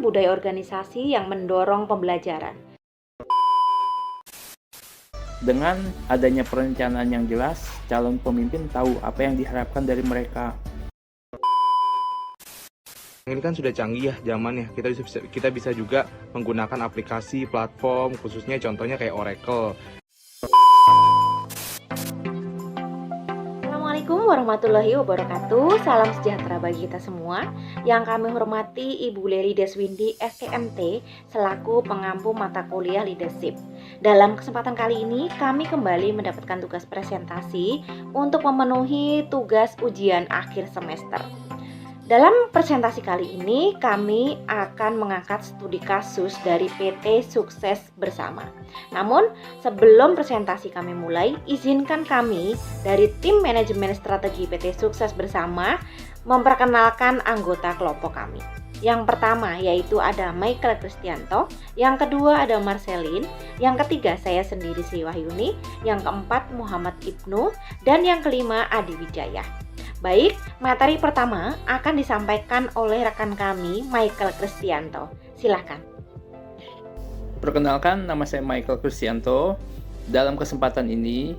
menciptakan budaya organisasi yang mendorong pembelajaran. Dengan adanya perencanaan yang jelas, calon pemimpin tahu apa yang diharapkan dari mereka. Ini kan sudah canggih ya zamannya. Kita bisa juga menggunakan aplikasi, platform, khususnya contohnya kayak Oracle. Assalamualaikum warahmatullahi wabarakatuh. Salam sejahtera bagi kita semua. Yang kami hormati Ibu Lely Deswindi STMT selaku pengampu mata kuliah leadership. Dalam kesempatan kali ini kami kembali mendapatkan tugas presentasi untuk memenuhi tugas ujian akhir semester. Dalam presentasi kali ini kami akan mengangkat studi kasus dari PT Sukses Bersama. Namun sebelum presentasi kami mulai, izinkan kami dari tim manajemen strategi PT Sukses Bersama memperkenalkan anggota kelompok kami. Yang pertama yaitu ada Michael Kristianto, yang kedua ada Marcelin, yang ketiga saya sendiri Sri Wahyuni, yang keempat Muhammad Ibnu, dan yang kelima Adi Wijaya. Baik, materi pertama akan disampaikan oleh rekan kami, Michael Kristianto. Silakan. Perkenalkan, nama saya Michael Kristianto. Dalam kesempatan ini,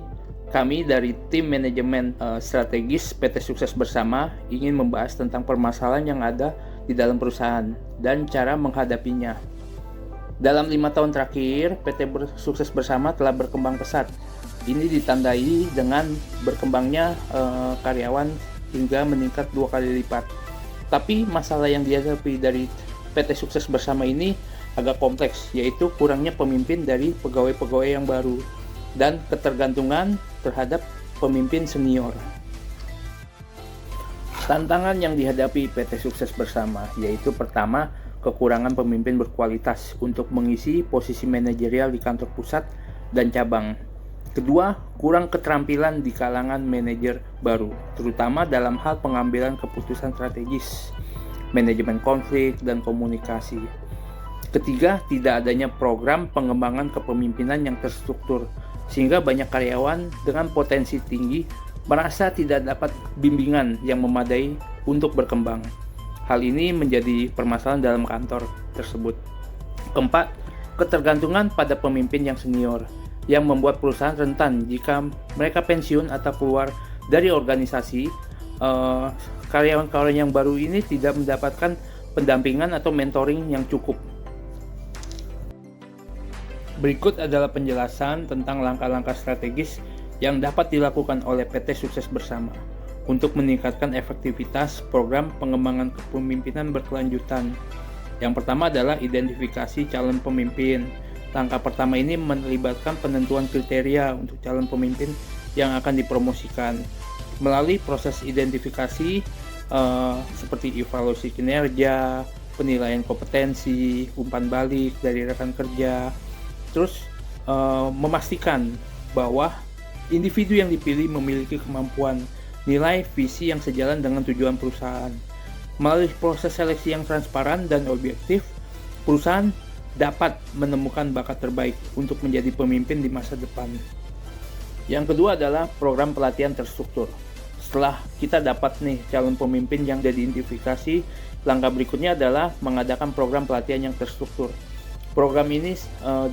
kami dari tim manajemen strategis PT Sukses Bersama ingin membahas tentang permasalahan yang ada di dalam perusahaan dan cara menghadapinya. Dalam 5 tahun terakhir, PT Sukses Bersama telah berkembang pesat. Ini ditandai dengan berkembangnya karyawan hingga meningkat 2 kali lipat. Tapi masalah yang dihadapi dari PT Sukses Bersama ini agak kompleks, yaitu kurangnya pemimpin dari pegawai-pegawai yang baru dan ketergantungan terhadap pemimpin senior. Tantangan yang dihadapi PT Sukses Bersama yaitu pertama, kekurangan pemimpin berkualitas untuk mengisi posisi manajerial di kantor pusat dan cabang. Kedua, kurang keterampilan di kalangan manajer baru, terutama dalam hal pengambilan keputusan strategis, manajemen konflik, dan komunikasi. Ketiga, tidak adanya program pengembangan kepemimpinan yang terstruktur, sehingga banyak karyawan dengan potensi tinggi merasa tidak dapat bimbingan yang memadai untuk berkembang. Hal ini menjadi permasalahan dalam kantor tersebut. Keempat, ketergantungan pada pemimpin yang senior, yang membuat perusahaan rentan jika mereka pensiun atau keluar dari organisasi. Karyawan-karyawan yang baru ini tidak mendapatkan pendampingan atau mentoring yang cukup. Berikut adalah penjelasan tentang langkah-langkah strategis yang dapat dilakukan oleh PT Sukses Bersama untuk meningkatkan efektivitas program pengembangan kepemimpinan berkelanjutan. Yang pertama adalah identifikasi calon pemimpin. Langkah pertama ini melibatkan penentuan kriteria untuk calon pemimpin yang akan dipromosikan. Melalui proses identifikasi seperti evaluasi kinerja, penilaian kompetensi, umpan balik dari rekan kerja, terus memastikan bahwa individu yang dipilih memiliki kemampuan, nilai, visi yang sejalan dengan tujuan perusahaan. Melalui proses seleksi yang transparan dan objektif, perusahaan dapat menemukan bakat terbaik untuk menjadi pemimpin di masa depan. Yang kedua adalah program pelatihan terstruktur. Setelah kita dapat nih calon pemimpin yang sudah diidentifikasi, langkah berikutnya adalah mengadakan program pelatihan yang terstruktur. Program ini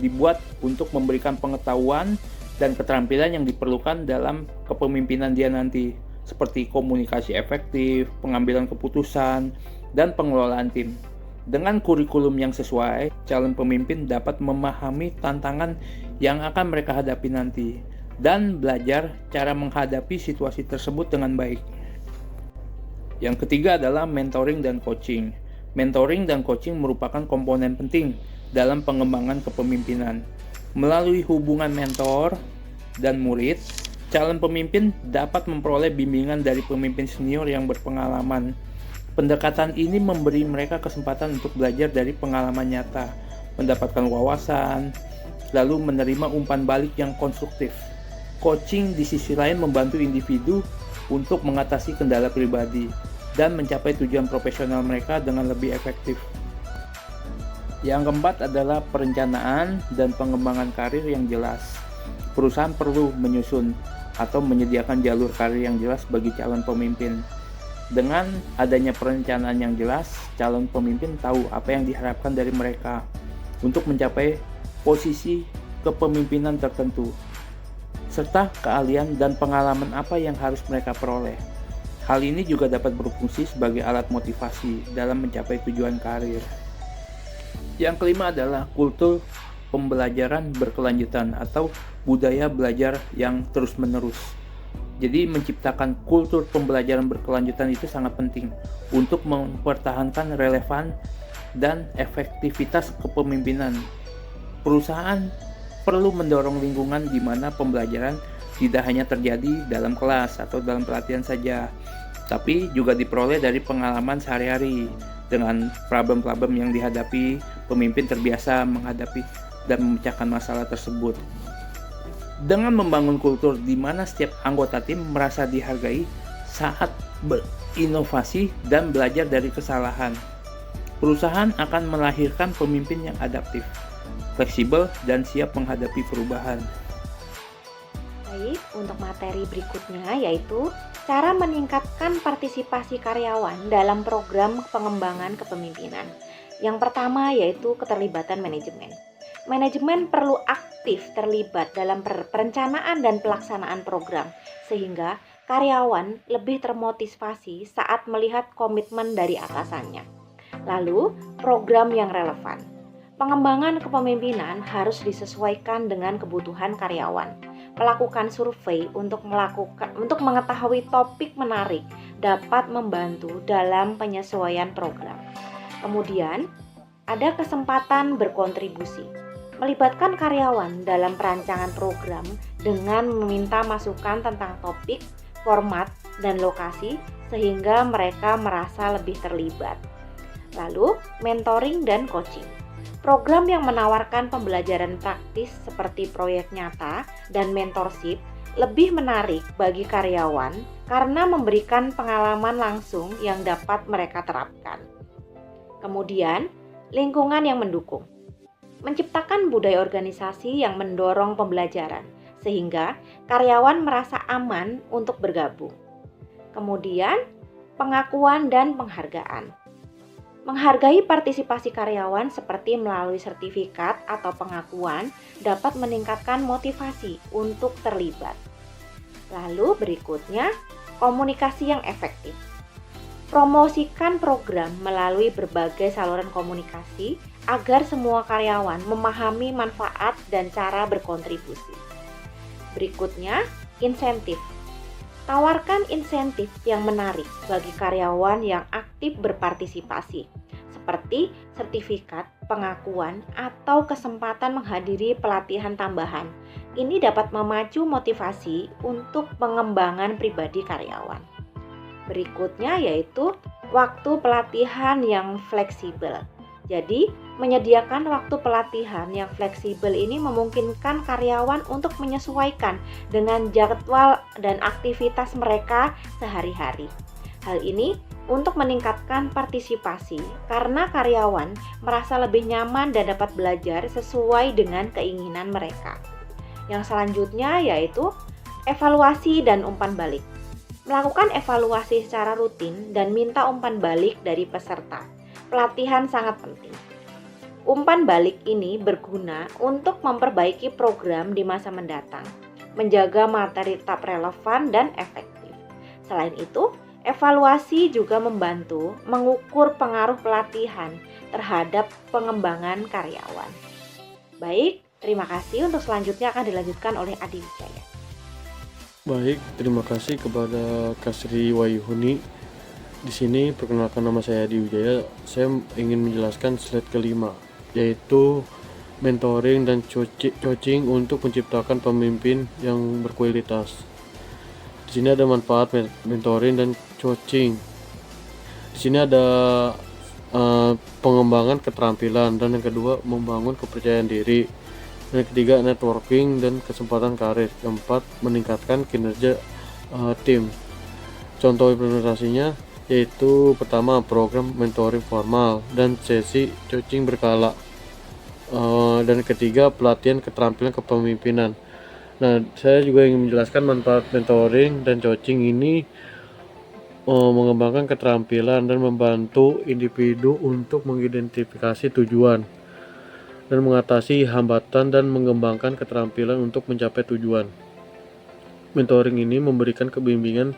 dibuat untuk memberikan pengetahuan dan keterampilan yang diperlukan dalam kepemimpinan dia nanti, seperti komunikasi efektif, pengambilan keputusan, dan pengelolaan tim. Dengan kurikulum yang sesuai, calon pemimpin dapat memahami tantangan yang akan mereka hadapi nanti dan belajar cara menghadapi situasi tersebut dengan baik. Yang ketiga adalah mentoring dan coaching. Mentoring dan coaching merupakan komponen penting dalam pengembangan kepemimpinan. Melalui hubungan mentor dan murid, calon pemimpin dapat memperoleh bimbingan dari pemimpin senior yang berpengalaman. Pendekatan ini memberi mereka kesempatan untuk belajar dari pengalaman nyata, mendapatkan wawasan, lalu menerima umpan balik yang konstruktif. Coaching di sisi lain membantu individu untuk mengatasi kendala pribadi dan mencapai tujuan profesional mereka dengan lebih efektif. Yang keempat adalah perencanaan dan pengembangan karir yang jelas. Perusahaan perlu menyusun atau menyediakan jalur karir yang jelas bagi calon pemimpin. Dengan adanya perencanaan yang jelas, calon pemimpin tahu apa yang diharapkan dari mereka untuk mencapai posisi kepemimpinan tertentu, serta keahlian dan pengalaman apa yang harus mereka peroleh. Hal ini juga dapat berfungsi sebagai alat motivasi dalam mencapai tujuan karir. Yang kelima adalah kultur pembelajaran berkelanjutan atau budaya belajar yang terus-menerus. Jadi menciptakan kultur pembelajaran berkelanjutan itu sangat penting untuk mempertahankan relevan dan efektivitas kepemimpinan. Perusahaan perlu mendorong lingkungan di mana pembelajaran tidak hanya terjadi dalam kelas atau dalam pelatihan saja, tapi juga diperoleh dari pengalaman sehari-hari dengan problem-problem yang dihadapi pemimpin terbiasa menghadapi dan memecahkan masalah tersebut. Dengan membangun kultur di mana setiap anggota tim merasa dihargai saat berinovasi dan belajar dari kesalahan, perusahaan akan melahirkan pemimpin yang adaptif, fleksibel, dan siap menghadapi perubahan. Baik, untuk materi berikutnya yaitu cara meningkatkan partisipasi karyawan dalam program pengembangan kepemimpinan. Yang pertama yaitu keterlibatan manajemen. Manajemen perlu aktif terlibat dalam perencanaan dan pelaksanaan program, sehingga karyawan lebih termotivasi saat melihat komitmen dari atasannya. Lalu, program yang relevan. Pengembangan kepemimpinan harus disesuaikan dengan kebutuhan karyawan. Melakukan survei untuk mengetahui topik menarik dapat membantu dalam penyesuaian program. Kemudian, ada kesempatan berkontribusi. Melibatkan karyawan dalam perancangan program dengan meminta masukan tentang topik, format, dan lokasi sehingga mereka merasa lebih terlibat. Lalu, mentoring dan coaching. Program yang menawarkan pembelajaran praktis seperti proyek nyata dan mentorship lebih menarik bagi karyawan karena memberikan pengalaman langsung yang dapat mereka terapkan. Kemudian, lingkungan yang mendukung. Menciptakan budaya organisasi yang mendorong pembelajaran, sehingga karyawan merasa aman untuk bergabung. Kemudian, pengakuan dan penghargaan. Menghargai partisipasi karyawan seperti melalui sertifikat atau pengakuan dapat meningkatkan motivasi untuk terlibat. Lalu berikutnya, komunikasi yang efektif. Promosikan program melalui berbagai saluran komunikasi agar semua karyawan memahami manfaat dan cara berkontribusi. Berikutnya, insentif. Tawarkan insentif yang menarik bagi karyawan yang aktif berpartisipasi, seperti sertifikat, pengakuan, atau kesempatan menghadiri pelatihan tambahan. Ini dapat memacu motivasi untuk pengembangan pribadi karyawan. Berikutnya yaitu waktu pelatihan yang fleksibel. Jadi, menyediakan waktu pelatihan yang fleksibel ini memungkinkan karyawan untuk menyesuaikan dengan jadwal dan aktivitas mereka sehari-hari. Hal ini untuk meningkatkan partisipasi karena karyawan merasa lebih nyaman dan dapat belajar sesuai dengan keinginan mereka. Yang selanjutnya yaitu evaluasi dan umpan balik. Melakukan evaluasi secara rutin dan minta umpan balik dari peserta. Pelatihan sangat penting. Umpan balik ini berguna untuk memperbaiki program di masa mendatang, menjaga materi tetap relevan dan efektif. Selain itu, evaluasi juga membantu mengukur pengaruh pelatihan terhadap pengembangan karyawan. Baik, terima kasih. Untuk selanjutnya akan dilanjutkan oleh Adi Wijaya. Baik, terima kasih kepada Kasri Wayuhuni. Di sini perkenalkan, nama saya Adi Wijaya. Saya ingin menjelaskan slide kelima, yaitu mentoring dan coaching untuk menciptakan pemimpin yang berkualitas. Di sini ada manfaat mentoring dan coaching. Di sini ada pengembangan keterampilan, dan yang kedua membangun kepercayaan diri, dan yang ketiga networking dan kesempatan karir. Keempat, meningkatkan kinerja tim. Contoh implementasinya yaitu pertama program mentoring formal dan sesi coaching berkala, dan ketiga pelatihan keterampilan kepemimpinan. Nah, saya juga ingin menjelaskan manfaat mentoring dan coaching ini mengembangkan keterampilan dan membantu individu untuk mengidentifikasi tujuan dan mengatasi hambatan dan mengembangkan keterampilan untuk mencapai tujuan. Mentoring ini memberikan kebimbingan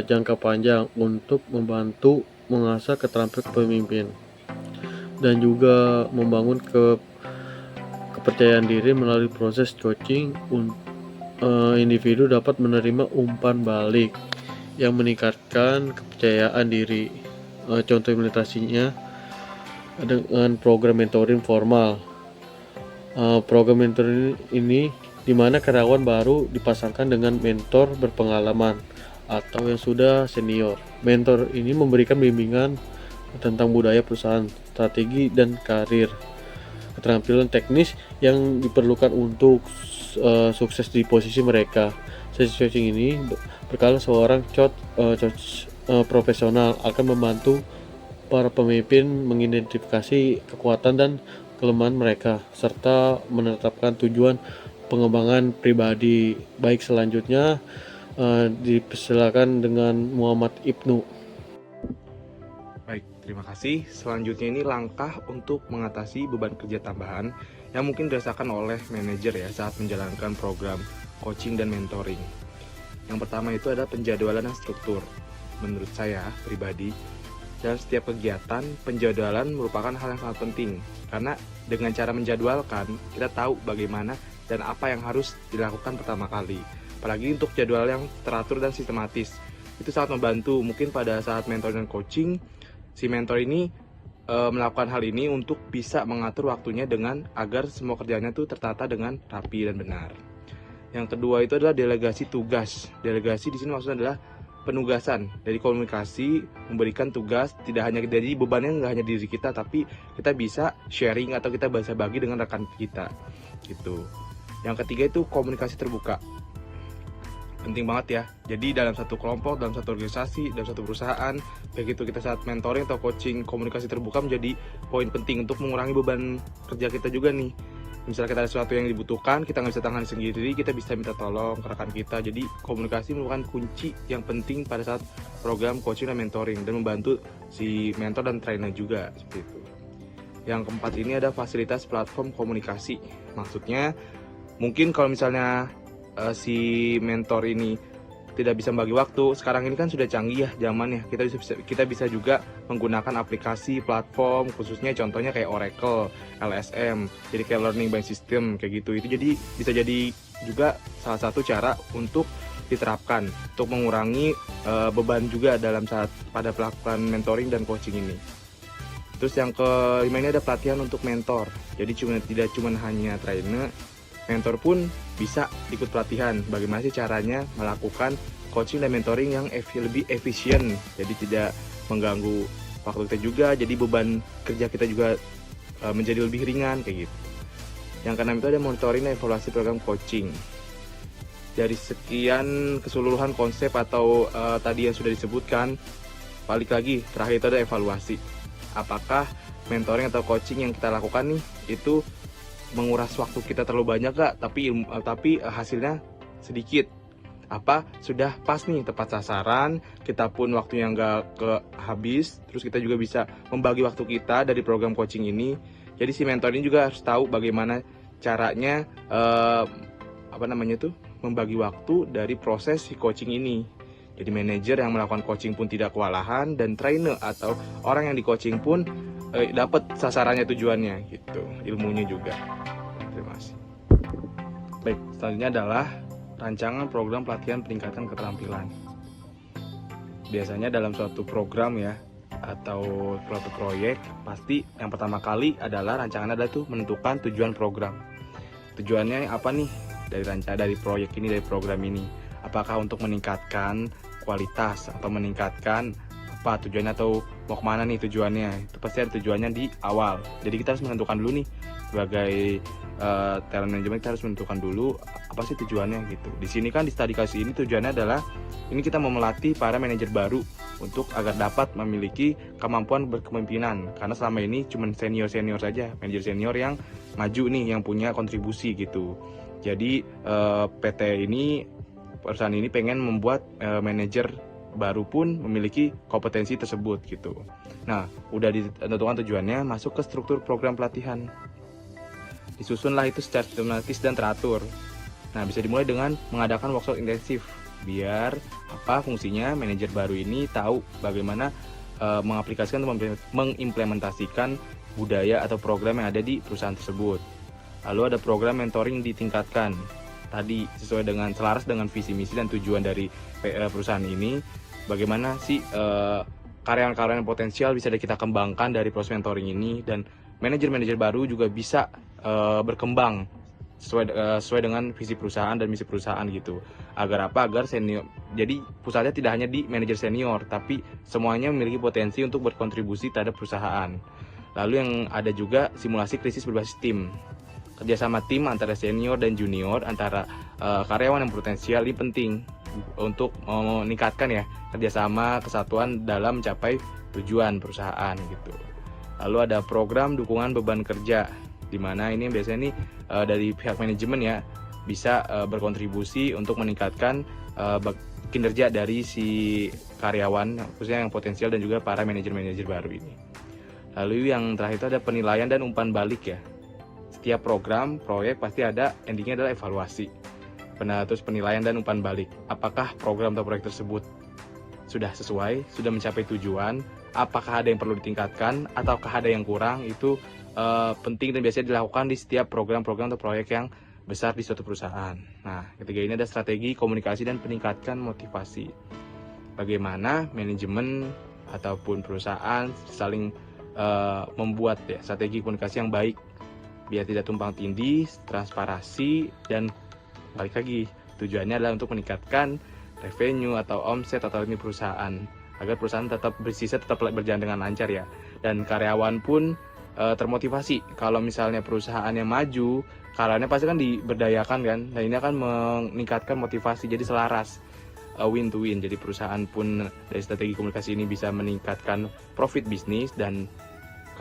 jangka panjang untuk membantu mengasah keterampilan pemimpin dan juga membangun kepercayaan diri melalui proses coaching. Individu dapat menerima umpan balik yang meningkatkan kepercayaan diri. Contoh implementasinya dengan program mentoring formal. Program mentoring ini di mana karyawan baru dipasangkan dengan mentor berpengalaman atau yang sudah senior. Mentor ini memberikan bimbingan tentang budaya perusahaan, strategi dan karir, keterampilan teknis yang diperlukan untuk sukses di posisi mereka. Sesi coaching ini berkala seorang coach profesional akan membantu para pemimpin mengidentifikasi kekuatan dan kelemahan mereka serta menetapkan tujuan pengembangan pribadi. Baik, selanjutnya dipersilakan dengan Muhammad Ibnu. Baik, terima kasih. Selanjutnya ini langkah untuk mengatasi beban kerja tambahan yang mungkin dirasakan oleh manajer ya saat menjalankan program coaching dan mentoring. Yang pertama itu adalah penjadwalan dan struktur. Menurut saya pribadi, dalam setiap kegiatan, penjadwalan merupakan hal yang sangat penting. Karena dengan cara menjadwalkan, kita tahu bagaimana dan apa yang harus dilakukan pertama kali. Apalagi untuk jadwal yang teratur dan sistematis. Itu sangat membantu. Mungkin pada saat mentor dan coaching, si mentor ini melakukan hal ini untuk bisa mengatur waktunya dengan agar semua kerjanya tuh tertata dengan rapi dan benar. Yang kedua itu adalah delegasi tugas. Delegasi di sini maksudnya adalah penugasan dari komunikasi, memberikan tugas, tidak hanya jadi bebannya nggak hanya diri kita, tapi kita bisa sharing atau kita bisa bagi dengan rekan kita gitu. Yang ketiga itu komunikasi terbuka, penting banget ya. Jadi dalam satu kelompok, dalam satu organisasi, dalam satu perusahaan, begitu kita saat mentoring atau coaching, komunikasi terbuka menjadi poin penting untuk mengurangi beban kerja kita juga nih. Misalnya kita ada sesuatu yang dibutuhkan, kita nggak bisa tangani sendiri, kita bisa minta tolong ke rekan kita. Jadi komunikasi merupakan kunci yang penting pada saat program coaching dan mentoring, dan membantu si mentor dan trainer juga seperti itu. Yang keempat ini ada fasilitas platform komunikasi. Maksudnya mungkin kalau misalnya si mentor ini tidak bisa membagi waktu, sekarang ini kan sudah canggih ya zaman ya, kita bisa juga menggunakan aplikasi platform, khususnya contohnya kayak Oracle, LSM, jadi kayak learning by system kayak gitu. Itu jadi bisa jadi juga salah satu cara untuk diterapkan untuk mengurangi beban juga dalam saat pada pelakukan mentoring dan coaching ini. Terus yang kelima ini ada pelatihan untuk mentor. Jadi tidak cuma hanya trainer, mentor pun bisa ikut pelatihan. Bagaimana sih caranya melakukan coaching dan mentoring yang lebih efisien, jadi tidak mengganggu waktu kita juga, jadi beban kerja kita juga menjadi lebih ringan kayak gitu. Yang keenam itu ada monitoring dan evaluasi program coaching. Dari sekian keseluruhan konsep atau tadi yang sudah disebutkan, balik lagi terakhir itu ada evaluasi. Apakah mentoring atau coaching yang kita lakukan nih itu menguras waktu kita terlalu banyak gak, tapi hasilnya sedikit? Apa sudah pas nih, tepat sasaran, kita pun waktunya nggak habis, terus kita juga bisa membagi waktu kita dari program coaching ini. Jadi si mentor ini juga harus tahu bagaimana caranya membagi waktu dari proses si coaching ini. Jadi manajer yang melakukan coaching pun tidak kewalahan, dan trainer atau orang yang di coaching pun dapat sasarannya, tujuannya gitu, ilmunya juga. Terima kasih. Baik, selanjutnya adalah rancangan program pelatihan peningkatan keterampilan. Biasanya dalam suatu program ya atau suatu proyek, pasti yang pertama kali adalah rancangan adalah tuh menentukan tujuan program. Tujuannya apa nih dari proyek ini, dari program ini? Apakah untuk meningkatkan kualitas atau meningkatkan apa tujuannya, atau mau kemana nih tujuannya? Itu pasti ada tujuannya di awal. Jadi kita harus menentukan dulu nih, sebagai talent management kita harus menentukan dulu apa sih tujuannya gitu. Di sini kan di studi kasih ini tujuannya adalah ini kita mau melatih para manajer baru untuk agar dapat memiliki kemampuan berkepemimpinan, karena selama ini cuma senior saja, manajer senior yang maju nih, yang punya kontribusi gitu. Jadi PT ini, perusahaan ini pengen membuat manajer baru pun memiliki kompetensi tersebut gitu. Nah, udah ditentukan tujuannya, masuk ke struktur program pelatihan. Disusunlah itu secara sistematis dan teratur. Nah, bisa dimulai dengan mengadakan workshop intensif biar fungsinya manajer baru ini tahu bagaimana mengaplikasikan atau mengimplementasikan budaya atau program yang ada di perusahaan tersebut. Lalu ada program mentoring ditingkatkan. Tadi sesuai dengan selaras dengan visi misi dan tujuan dari perusahaan ini, bagaimana sih karyawan-karyawan yang potensial bisa kita kembangkan dari proses mentoring ini, dan manajer-manajer baru juga bisa berkembang sesuai dengan visi perusahaan dan misi perusahaan gitu. Agar senior. Jadi pusatnya tidak hanya di manajer senior, tapi semuanya memiliki potensi untuk berkontribusi terhadap perusahaan. Lalu yang ada juga simulasi krisis berbasis tim. Kerjasama tim antara senior dan junior, antara karyawan yang potensial ini penting untuk meningkatkan ya kerjasama kesatuan dalam mencapai tujuan perusahaan gitu. Lalu ada program dukungan beban kerja, di mana ini biasanya dari pihak manajemen ya bisa berkontribusi untuk meningkatkan kinerja dari si karyawan khususnya yang potensial dan juga para manajer-manajer baru ini. Lalu yang terakhir itu ada penilaian dan umpan balik ya. Setiap program, proyek pasti ada endingnya adalah evaluasi. Terus penilaian dan umpan balik. Apakah program atau proyek tersebut sudah sesuai, sudah mencapai tujuan, apakah ada yang perlu ditingkatkan, ataukah ada yang kurang, itu penting dan biasanya dilakukan di setiap program-program atau proyek yang besar di suatu perusahaan. Nah, ketiga ini ada strategi komunikasi dan peningkatkan motivasi. Bagaimana manajemen ataupun perusahaan saling membuat ya strategi komunikasi yang baik biar tidak tumpang tindih, transparansi, dan balik lagi tujuannya adalah untuk meningkatkan revenue atau omset atau ini perusahaan agar perusahaan tetap bersisa, tetap berjalan dengan lancar ya, dan karyawan pun termotivasi. Kalau misalnya perusahaannya maju, karyawannya pasti kan diberdayakan kan, dan ini akan meningkatkan motivasi, jadi selaras, win to win. Jadi perusahaan pun dari strategi komunikasi ini bisa meningkatkan profit bisnis, dan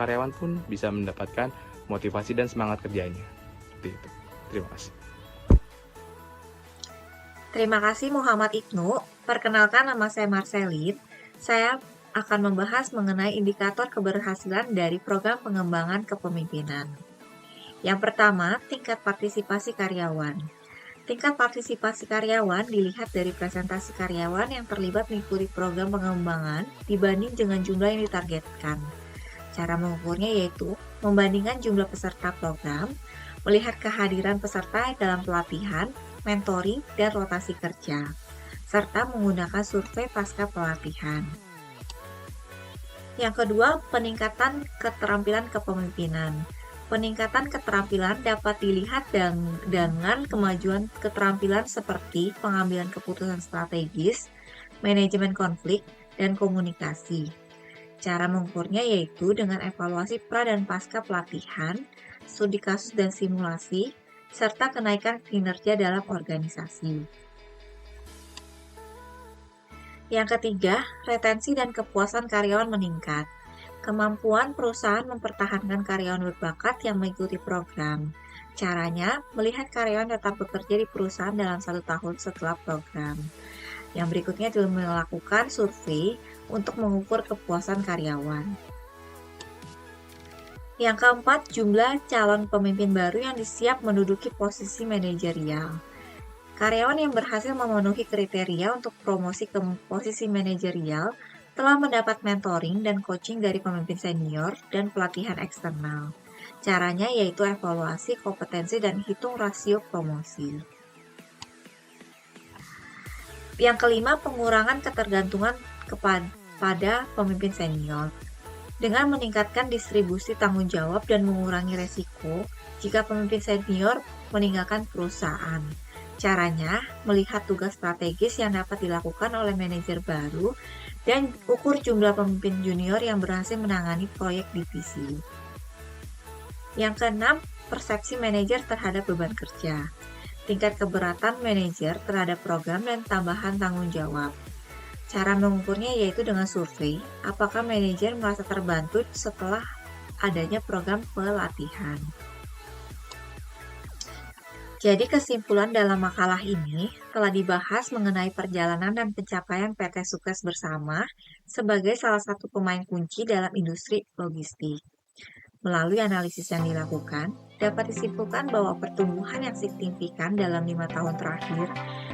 karyawan pun bisa mendapatkan motivasi dan semangat kerjanya. Seperti itu. Terima kasih. Terima kasih Muhammad Ibnu. Perkenalkan, nama saya Marcelin. Saya akan membahas mengenai indikator keberhasilan dari program pengembangan kepemimpinan. Yang pertama, tingkat partisipasi karyawan. Tingkat partisipasi karyawan dilihat dari presentasi karyawan yang terlibat mengikuti program pengembangan dibanding dengan jumlah yang ditargetkan. Cara mengukurnya yaitu membandingkan jumlah peserta program, melihat kehadiran peserta dalam pelatihan, mentoring, dan rotasi kerja, serta menggunakan survei pasca pelatihan. Yang kedua, peningkatan keterampilan kepemimpinan. Peningkatan keterampilan dapat dilihat dengan kemajuan keterampilan seperti pengambilan keputusan strategis, manajemen konflik, dan komunikasi. Cara mengukurnya yaitu dengan evaluasi pra dan pasca pelatihan, studi kasus dan simulasi, serta kenaikan kinerja dalam organisasi. Yang ketiga, retensi dan kepuasan karyawan meningkat. Kemampuan perusahaan mempertahankan karyawan berbakat yang mengikuti program. Caranya, melihat karyawan tetap bekerja di perusahaan dalam 1 tahun setelah program. Yang berikutnya adalah melakukan survei untuk mengukur kepuasan karyawan. Yang keempat, jumlah calon pemimpin baru yang siap menduduki posisi manajerial. Karyawan yang berhasil memenuhi kriteria untuk promosi ke posisi manajerial telah mendapat mentoring dan coaching dari pemimpin senior dan pelatihan eksternal. Caranya yaitu evaluasi kompetensi dan hitung rasio promosi. Yang kelima, pengurangan ketergantungan kepada pemimpin senior. Dengan meningkatkan distribusi tanggung jawab dan mengurangi resiko jika pemimpin senior meninggalkan perusahaan. Caranya, melihat tugas strategis yang dapat dilakukan oleh manajer baru dan ukur jumlah pemimpin junior yang berhasil menangani proyek divisi. Yang keenam, persepsi manajer terhadap beban kerja. Tingkat keberatan manajer terhadap program dan tambahan tanggung jawab. Cara mengukurnya yaitu dengan survei, apakah manajer merasa terbantu setelah adanya program pelatihan. Jadi kesimpulan dalam makalah ini telah dibahas mengenai perjalanan dan pencapaian PT Sukses Bersama sebagai salah satu pemain kunci dalam industri logistik. Melalui analisis yang dilakukan, dapat disimpulkan bahwa pertumbuhan yang signifikan dalam 5 tahun terakhir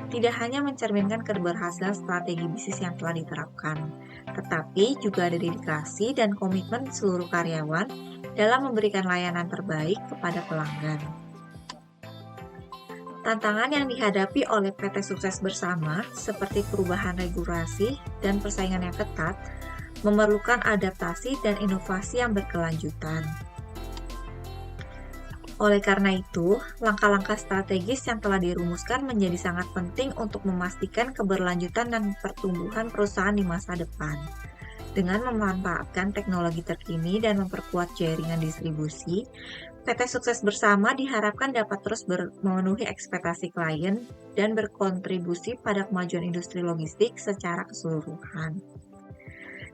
tidak hanya mencerminkan keberhasilan strategi bisnis yang telah diterapkan, tetapi juga ada dedikasi dan komitmen seluruh karyawan dalam memberikan layanan terbaik kepada pelanggan. Tantangan yang dihadapi oleh PT Sukses Bersama seperti perubahan regulasi dan persaingan yang ketat memerlukan adaptasi dan inovasi yang berkelanjutan. Oleh karena itu, langkah-langkah strategis yang telah dirumuskan menjadi sangat penting untuk memastikan keberlanjutan dan pertumbuhan perusahaan di masa depan. Dengan memanfaatkan teknologi terkini dan memperkuat jaringan distribusi, PT Sukses Bersama diharapkan dapat terus memenuhi ekspektasi klien dan berkontribusi pada kemajuan industri logistik secara keseluruhan.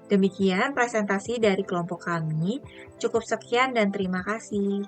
Demikian presentasi dari kelompok kami. Cukup sekian dan terima kasih.